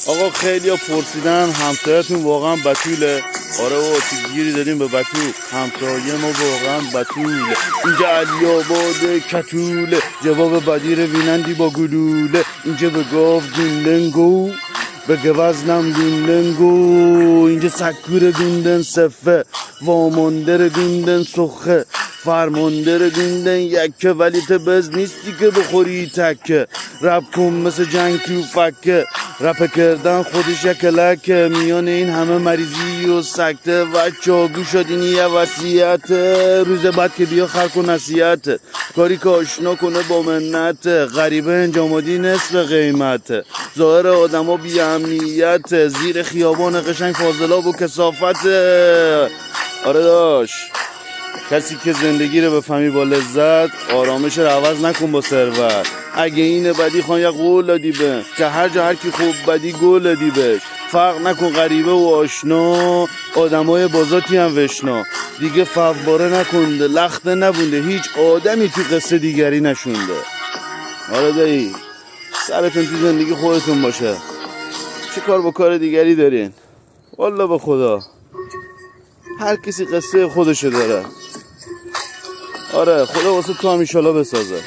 آقا خیلی ها پرسیدن همسایتون واقعا بتوله؟ آره بابا تو گیری داریم به بتول. همسایه ما واقعا بتوله. اینجا علی آباد کتوله. جواب بدی رو بینندی با گلوله. اینجا به گاو گوندنگو به گوزنم گوندنگو. اینجا سکور گوندن صفه واماندر گوندن سخه فرماندر گوندن یکه ولی تبز نیستی که بخوری تکه. رپ کن مثل جنگ تو فکه رپ کردن خودش یکلکه. میان این همه مریضی و سکته و چاگو شد این یه وسیعت. روز بعد که بیا خلق و نصیحت کاری که آشنا کنه با منت. غریبه انجامادی نصف قیمت ظاهر آدم ها بی امنیت. زیر خیابان قشنگ فاضلاب و کسافت. آره داشت کسی که زندگی رو بفهمی با لذت آرامش رو عوض نکن با ثروت. اگه اینه بدی خوان یا قول دادی به که هر جا هر کی خوب بدی گل دادی بهش. فرق نکن غریبه و آشنا آدمای بازاتی هم وشنا. دیگه فواره نکنده لخته نبونده هیچ آدمی تو قصه دیگری نشونده. آره دایی سرتون تو زندگی خودتون باشه. چه کار با کار دیگری دارین؟ والله به خدا هر کسی قصه خودشو داره. آره خدا واسه تو هم ایشالا بسازه.